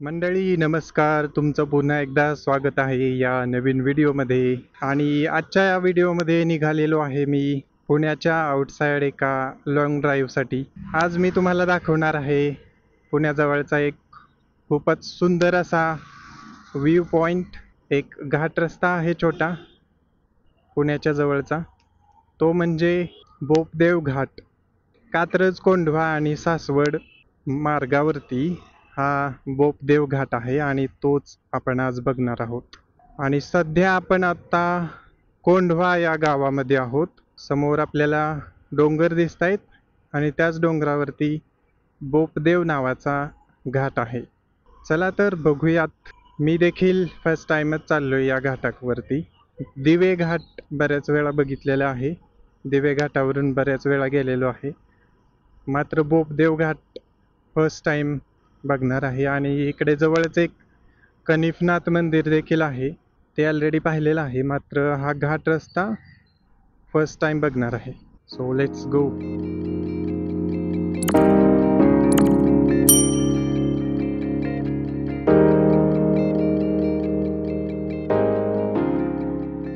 मंडळी नमस्कार, तुमचं पुन्हा एकदा स्वागत आहे या नवीन व्हिडिओमध्ये. आणि आजच्या या व्हिडिओमध्ये निघालेलो आहे मी पुण्याच्या आउटसाइड एका लॉंग ड्राईव्हसाठी. आज मी तुम्हाला दाखवणार आहे पुण्याजवळचा एक खूपच सुंदर असा व्ह्यू पॉइंट. एक घाट रस्ता आहे छोटा पुण्याच्या जवळचा, तो म्हणजे बोपदेव घाट. कात्रज, कोंढवा आणि सासवड मार्गावरती हा बोपदेव घाट आहे आणि तोच आपण आज बघणार आहोत. आणि सध्या आपण आता कोंढवा या गावामध्ये आहोत. समोर आपल्याला डोंगर दिसत आहेत आणि त्याच डोंगरावरती बोपदेव नावाचा घाट आहे. चला तर बघूयात. मी देखील फर्स्ट टाइमच चाललोय या घाटावरती. दिवे घाट बऱ्याच वेळा बघितलेला आहे, दिवे घाटावरून बऱ्याच वेळा गेलेलो आहे, मात्र बोपदेव घाट फर्स्ट टाइम बघणार आहे. आणि इकडे जवळच एक कनिफनाथ मंदिर देखील आहे, ते ऑलरेडी पाहिलेलं आहे, मात्र हा घाट रस्ता फर्स्ट टाइम बघणार आहे. So let's go.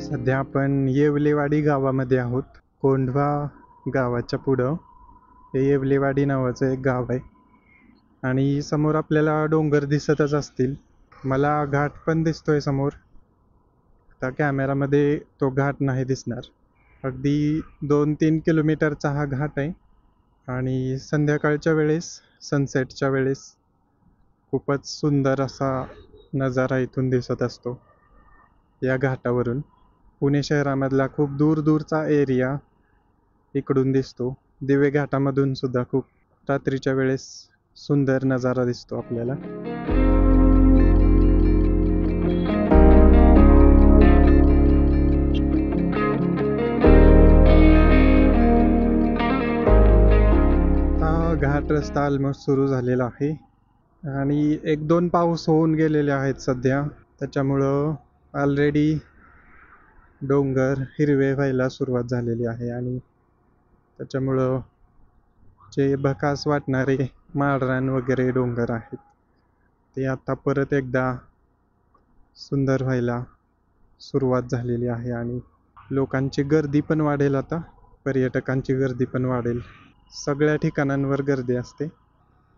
सध्या आपण येवलेवाडी गावामध्ये आहोत. कोंढवा गावाच्या पुढं हे येवलेवाडी नावाचं एक गाव आहे आणि समोर आपल्याला डोंगर दिसतच असतील. मला घाट पण दिसतोय समोर. आता कॅमेरामध्ये तो घाट नाही दिसणार. अगदी 2-3 किलोमीटरचा हा घाट आहे आणि संध्याकाळच्या वेळेस, सनसेटच्या वेळेस खूपच सुंदर असा नजारा इथून दिसत असतो या घाटावरून. पुणे शहरामधला खूप दूरचा एरिया इकडून दिसतो. दिवे घाटामधून सुद्धा खूप रात्रीच्या वेळेस सुंदर नजारा दिसतो आपल्याला. हा घाट रस्ता ऑलमोस्ट सुरू झालेला आहे आणि 1-2 पाऊस होऊन गेलेले आहेत सध्या, त्याच्यामुळं ऑलरेडी डोंगर हिरवे व्हायला सुरुवात झालेली आहे आणि त्याच्यामुळं जे भकास वाटणारे माळरान वगैरे डोंगर आहेत ते आता परत एकदा सुंदर व्हायला सुरुवात झालेली आहे. आणि लोकांची गर्दी पण वाढेल, आता पर्यटकांची गर्दी पण वाढेल. सगळ्या ठिकाणांवर गर्दी असते.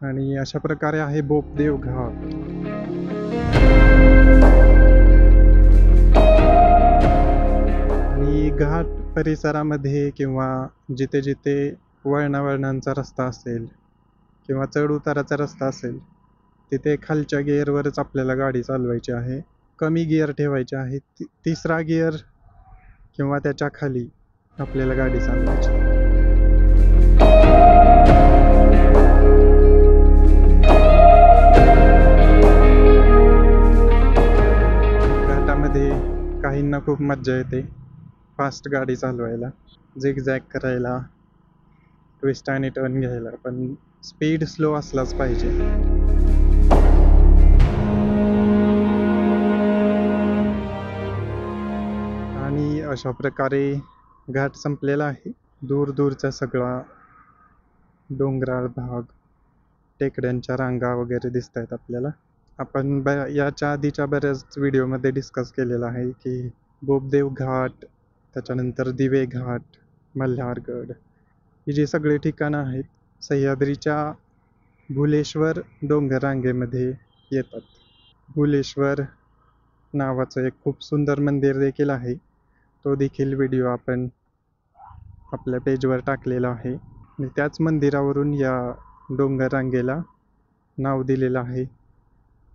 आणि अशा प्रकारे आहे बोपदेव घाट. आणि घाट परिसरामध्ये किंवा जिथे जिथे वळणावळणांचा रस्ता असेल किंवा चढ उताराचा रस्ता असेल तिथे खालच्या गिअरवरच आपल्याला गाडी चालवायची आहे. कमी गिअर ठेवायचे आहे. 3रा गिअर किंवा त्याच्या खाली आपल्याला गाडी चालवायची. घाटामध्ये काहींना खूप मज्जा येते फास्ट गाडी चालवायला, झिगझॅग करायला, ट्विस्ट आणि टर्न घ्यायला, पण स्पीड स्लो असलाच पाहिजे. आणि अशा प्रकारे घाट संपलेला आहे. दूरचा सगळा डोंगराळ भाग, टेकड्यांच्या रांगा वगैरे दिसत आहेत आपल्याला. आपण याच्या आधीच्या बऱ्याच व्हिडिओमध्ये डिस्कस केलेलं आहे की बोपदेव घाट, त्याच्यानंतर दिवे घाट, मल्हारगड, ही जी सगळी ठिकाणं आहेत सह्याद्रीच्या भुलेश्वर डोंगर रांगेमध्ये येतात. भुलेश्वर नावाचं एक खूप सुंदर मंदिर देखील आहे, तो देखील व्हिडिओ आपण आपल्या पेजवर टाकलेला आहे. आणि त्याच मंदिरावरून या डोंगर रांगेला नाव दिलेलं आहे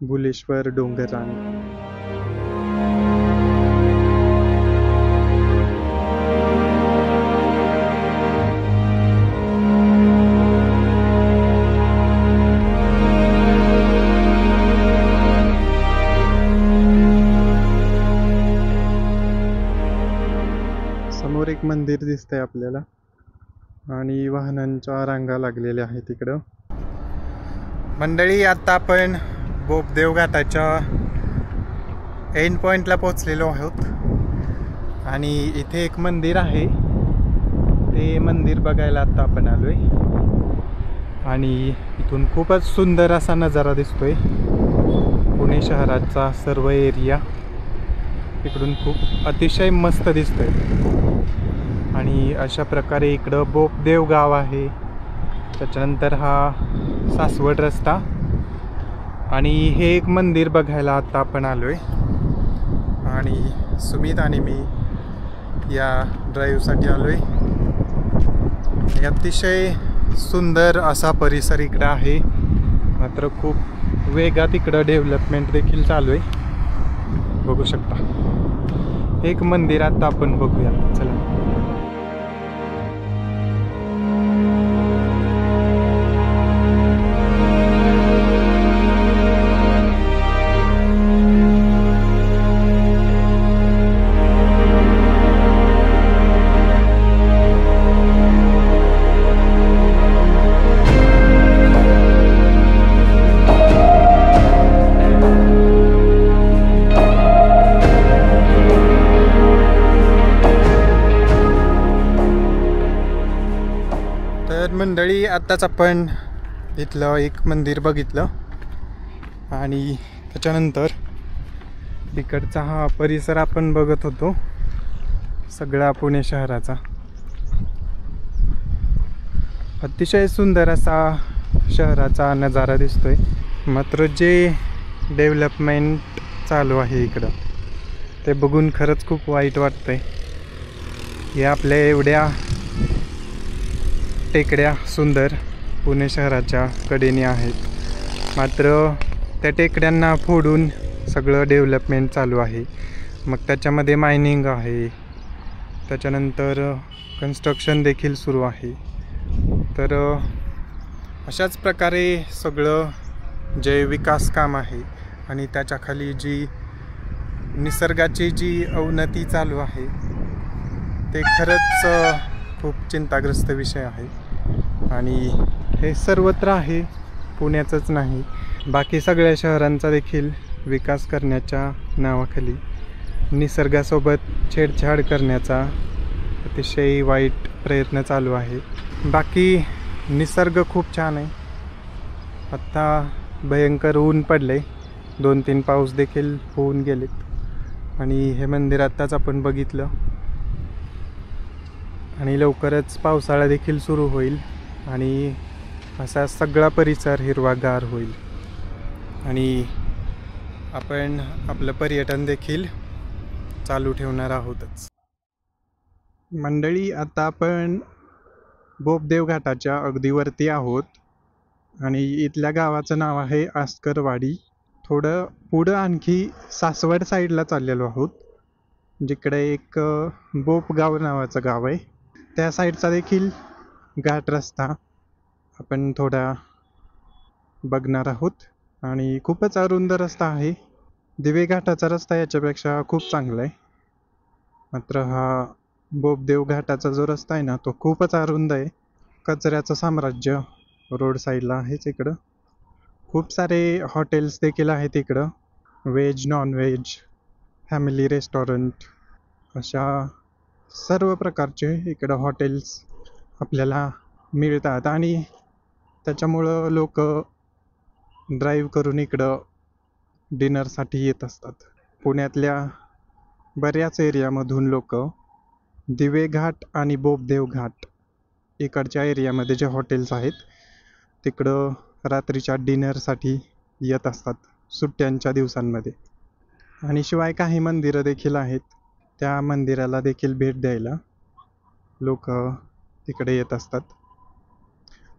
भुलेश्वर डोंगर रांग. समोर एक मंदिर दिसतंय आपल्याला आणि वाहनांच्या रांगा लागलेल्या आहेत तिकडं. मंडळी, आता आपण बोपदेव घाटाच्या एंड पॉइंटला पोहोचलेलो आहोत आणि इथे एक मंदिर आहे, ते मंदिर बघायला आता आपण आलोय. आणि इथून खूपच सुंदर असा नजारा दिसतोय. पुणे शहराचा सर्व एरिया इकडून खूप अतिशय मस्त दिसतोय. आणि अशा प्रकारे इकडं बोपदेव गाव आहे. त्याच्यानंतर हा सासवड रस्ता आणि हे एक मंदिर बघायला आता आपण आलोय. आणि सुमित आणि मी या ड्राईव्हसाठी आलोय. अतिशय सुंदर असा परिसर इकडं आहे. मात्र खूप वेगात इकडं डेव्हलपमेंट देखील चालू आहे. बघू शकता एक मंदिर आता आपण बघूया. चला. मंडळी, आत्ताच आपण इथलं एक मंदिर बघितलं आणि त्याच्यानंतर इकडचा हा परिसर आपण बघत होतो सगळा पुणे शहराचा. अतिशय सुंदर असा शहराचा नजारा दिसतोय. मात्र जे डेव्हलपमेंट चालू आहे इकडं ते बघून खरंच खूप वाईट वाटतंय. हे आपल्या एवढ्या टेकड्या सुंदर पुणे शहराच्या कडेने आहेत, मात्र त्या टेकड्यांना फोडून सगळं डेव्हलपमेंट चालू आहे. मग त्याच्यामध्ये मायनिंग आहे, त्याच्यानंतर कन्स्ट्रक्शन देखील सुरू आहे. तर अशाच प्रकारे सगळं जे विकास काम आहे आणि त्याच्याखाली जी निसर्गाची जी अवनती चालू आहे ते खरंच खूप चिंताग्रस्त विषय आहे. आणि हे सर्वत्र आहे, पुण्याचंच नाही, बाकी सगळ्या शहरांचा देखील विकास करण्याच्या नावाखाली निसर्गासोबत छेडछाड करण्याचा अतिशय वाईट प्रयत्न चालू आहे. बाकी निसर्ग खूप छान आहे. आत्ता भयंकर ऊन पडले, 2-3 पाऊस देखील होऊन गेलेत. आणि हे मंदिर आत्ताच आपण बघितलं आणि लवकरच पावसाळा देखील सुरू होईल आणि असा सगळा परिसर हिरवागार होईल आणि आपण आपलं पर्यटन देखील चालू ठेवणार आहोतच. मंडळी, आता आपण बोपदेव घाटाच्या अगदी वरती आहोत आणि इथल्या गावाचं नाव आहे आस्करवाडी. थोडं पुढं आणखी सासवड साईडला चाललेलो आहोत, जिकडे एक बोपगाव नावाचं गाव आहे. त्या साईडचा देखील घाट रस्ता आपण थोडा बघणार आहोत. आणि खूपच अरुंद रस्ता आहे. दिवे घाटाचा रस्ता याच्यापेक्षा खूप चांगला आहे. मात्र हा बोपदेव घाटाचा जो रस्ता आहे ना, तो खूपच अरुंद आहे. कचऱ्याचं साम्राज्य रोड साईडला आहेच इकडं. खूप सारे हॉटेल्स देखील आहेत इकडं, veg non veg family restaurant अशा सर्व प्रकारचे इकडं हॉटेल्स आपल्याला मिळतात. आणि त्याच्यामुळं लोक ड्राईव्ह करून इकडं डिनरसाठी येत असतात. पुण्यातल्या बऱ्याच एरियामधून लोक दिवे घाट आणि बोपदेव घाट इकडच्या एरियामध्ये जे हॉटेल्स आहेत तिकडं रात्रीच्या डिनरसाठी येत असतात सुट्ट्यांच्या दिवसांमध्ये. आणि शिवाय काही मंदिरं देखील आहेत, त्या मंदिराला देखील भेट द्यायला लोक तिकडे येत असतात.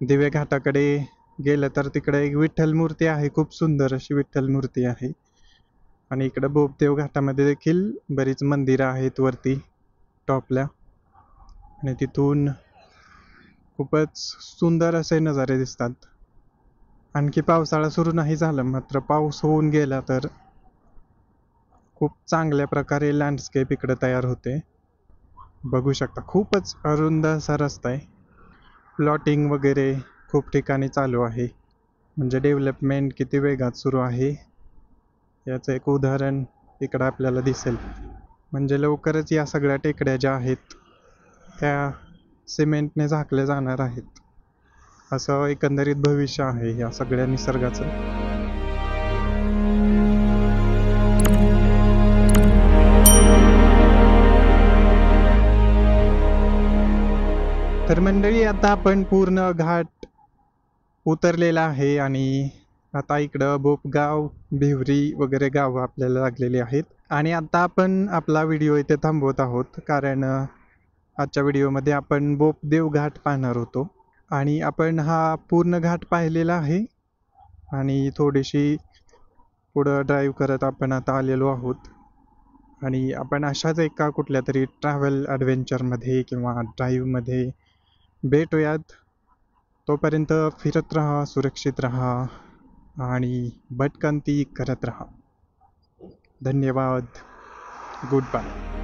दिवे घाटाकडे गेलं तर तिकडे एक विठ्ठल मूर्ती आहे, खूप सुंदर अशी विठ्ठल मूर्ती आहे. आणि इकडं बोपदेव घाटामध्ये देखील बरीच मंदिरं आहेत वरती टॉपला. आणि तिथून खूपच सुंदर असे नजारे दिसतात. आणखी पावसाळा सुरू नाही झाला, मात्र पाऊस होऊन गेला तर खूप चांगल्या प्रकारे लँडस्केप इकडे तयार होते. बघू शकता खूपच अरुंद असा रस्ता आहे. प्लॉटिंग वगैरे खूप ठिकाणी चालू आहे. म्हणजे डेव्हलपमेंट किती वेगात सुरू आहे याचं एक उदाहरण इकडं आपल्याला दिसेल. म्हणजे लवकरच या सगळ्या टेकड्या ज्या आहेत त्या सिमेंटने झाकल्या जाणार आहेत, असं एकंदरीत भविष्य आहे या सगळ्या निसर्गाचं. तर मंडळी आता आपण पूर्ण घाट उतरलेला आहे आणि आता इकडं बोपगाव, भिवरी वगैरे गावं आपल्याला लागलेली आहेत. आणि आता आपण आपला व्हिडिओ इथे थांबवत आहोत कारण आजच्या व्हिडिओमध्ये आपण बोपदेव घाट पाहणार होतो. आणि आपण हा पूर्ण घाट पाहिलेला आहे आणि थोडीशी पुढं ड्राईव्ह करत आपण आता आलेलो आहोत. आणि आपण अशाच एका कुठल्या तरी ट्रॅव्हल ॲडव्हेंचरमध्ये किंवा ड्राईव्हमध्ये भेटूयात. तोपर्यंत फिरत राहा, सुरक्षित राहा आणि भटकंती करत राहा. धन्यवाद. Good bye.